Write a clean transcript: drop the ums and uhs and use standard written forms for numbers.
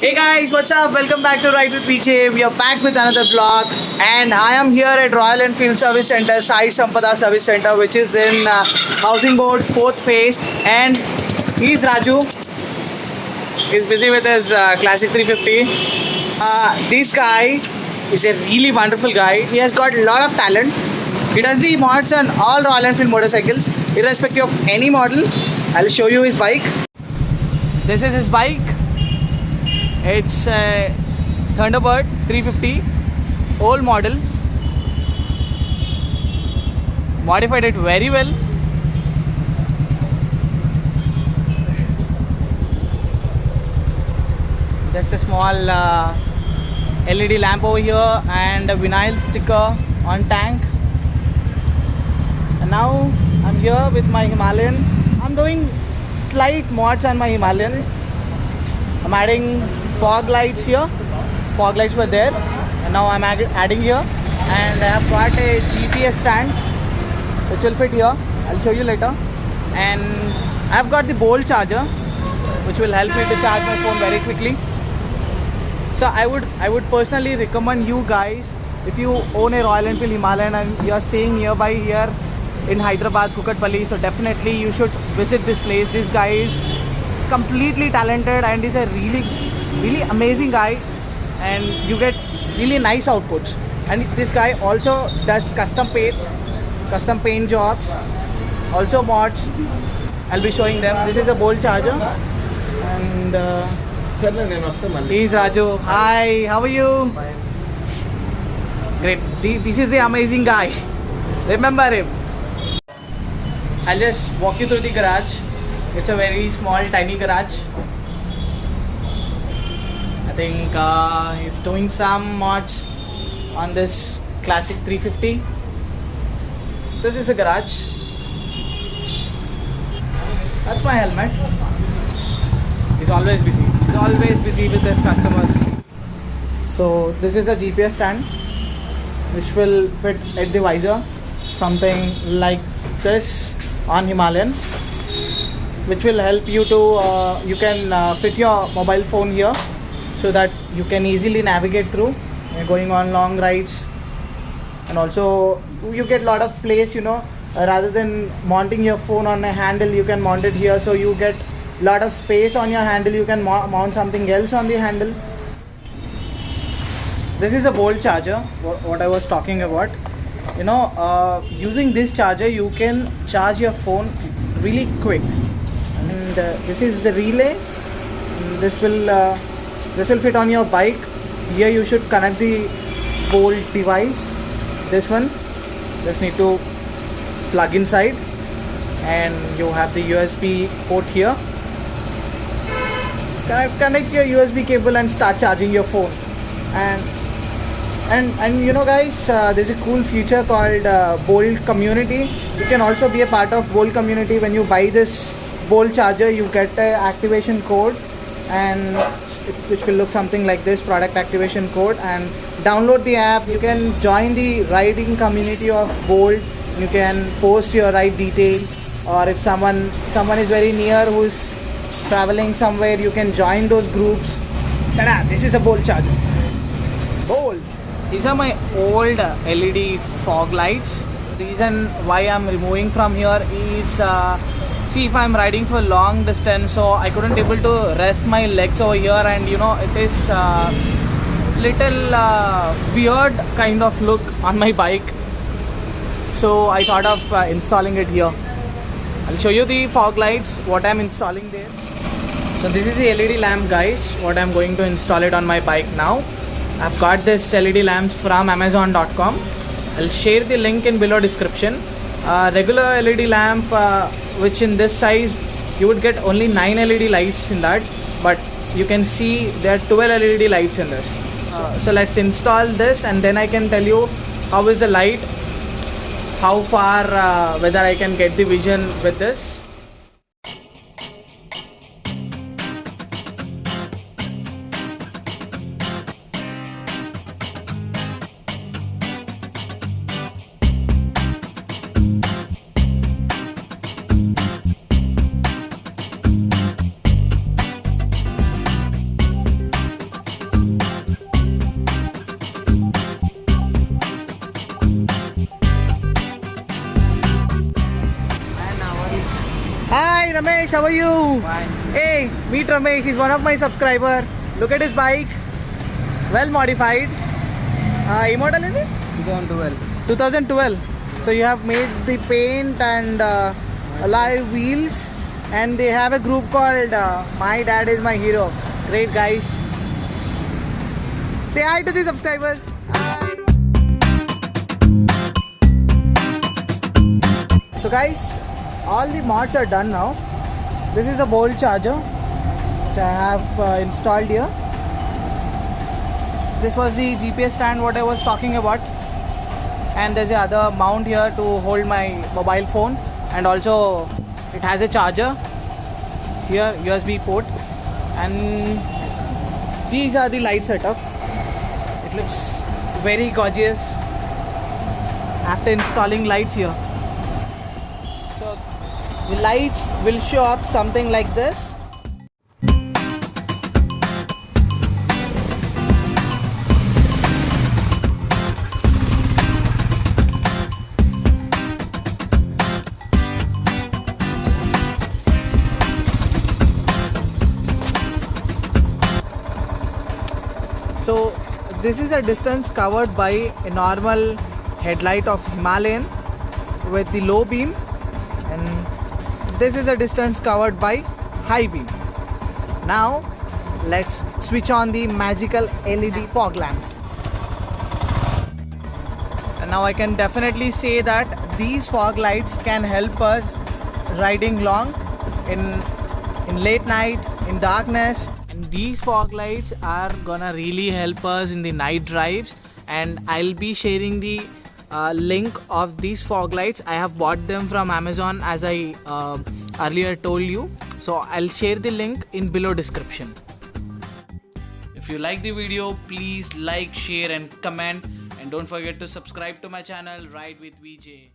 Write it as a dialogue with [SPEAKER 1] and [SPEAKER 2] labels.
[SPEAKER 1] Hey guys, what's up? Welcome back to Ride with PJ. We are back with another vlog, and I am here at Royal Enfield Service Center, Sai Sampada Service Center, which is in Housing Board 4th phase. And he's Raju. He's busy with his Classic 350. This guy is a really wonderful guy. He has got a lot of talent. He does the mods on all Royal Enfield motorcycles, irrespective of any model. I'll show you his bike. This is his bike. It's a Thunderbird 350, old model. Modified it very well. Just a small LED lamp over here and a vinyl sticker on tank. And now I'm here with my Himalayan. I'm doing slight mods on my Himalayan. I'm adding fog lights here. Fog lights were there, and now I'm adding here. And I have got a GPS stand which will fit here. I'll show you later. And I've got the Bolt charger which will help me to charge my phone very quickly. So I would personally recommend you guys, if you own a Royal Enfield Himalayan and you are staying nearby here in Hyderabad, Kukatpalli, so definitely you should visit this place. This guy is completely talented and is a really amazing guy, and you get really nice outputs. And this guy also does custom paint jobs, also mods. I'll be showing them. This is a Bolt charger, and he's Raju. Hi, how are you? Great. This is the amazing guy. Remember him. I'll just walk you through the garage. It's a very small, tiny garage. I think he's doing some mods on this Classic 350. This is a garage. That's my helmet. He's always busy. He's always busy with his customers. So this is a GPS stand which will fit at the visor. Something like this on Himalayan, which will help you to you can fit your mobile phone here so that you can easily navigate through going on long rides. And also you get a lot of place, rather than mounting your phone on a handle, you can mount it here, so you get a lot of space on your handle. You can mount something else on the handle. This is a Bolt charger, what I was talking about. Using this charger you can charge your phone really quick. And this is the relay. This will fit on your bike. Here you should connect the Bolt device. This one just need to plug inside, and you have the USB port here. Connect your USB cable and start charging your phone. And guys, there's a cool feature called Bolt Community. You can also be a part of Bolt Community. When you buy this Bolt charger, you get an activation code, and which will look something like this, product activation code, and download the app. You can join the riding community of Bolt. You can post your ride details, or if someone is very near who is traveling somewhere, you can join those groups. Tada! This is a Bolt charger. Bolt. These are my old LED fog lights. The reason why I'm removing from here is, see, if I'm riding for long distance, so I couldn't able to rest my legs over here, and it is little weird kind of look on my bike. So I thought of installing it here. I'll show you the fog lights, what I'm installing there. So this is the LED lamp, guys, what I'm going to install it on my bike now. I've got this LED lamps from Amazon.com. I'll share the link in below description. Regular LED lamp, which in this size you would get only 9 LED lights in that, but you can see there are 12 LED lights in this. So let's install this, and then I can tell you how is the light, how far, whether I can get the vision with this. Ramesh, how are you?
[SPEAKER 2] Fine.
[SPEAKER 1] Hey, meet Ramesh. He's one of my subscriber. Look at his bike. Well modified. E model is it?
[SPEAKER 2] 2012.
[SPEAKER 1] 2012. So you have made the paint and alloy wheels, and they have a group called My Dad Is My Hero. Great guys. Say hi to the subscribers. Hi. So guys, all the mods are done now. This is a Bolt charger which I have installed here. This was the GPS stand what I was talking about, and there's another mount here to hold my mobile phone, and also it has a charger here, USB port, and these are the light setup. It looks very gorgeous after installing lights here. So the lights will show up something like this. So this is a distance covered by a normal headlight of Himalayan with the low beam, and this is a distance covered by high beam. Now let's switch on the magical LED fog lamps. And now I can definitely say that these fog lights can help us riding long in late night, in darkness. And these fog lights are gonna really help us in the night drives, and I'll be sharing the link of these fog lights. I have bought them from Amazon, as I earlier told you, so I'll share the link in below description. If you like the video, please like, share and comment, and don't forget to subscribe to my channel Ride with VJ.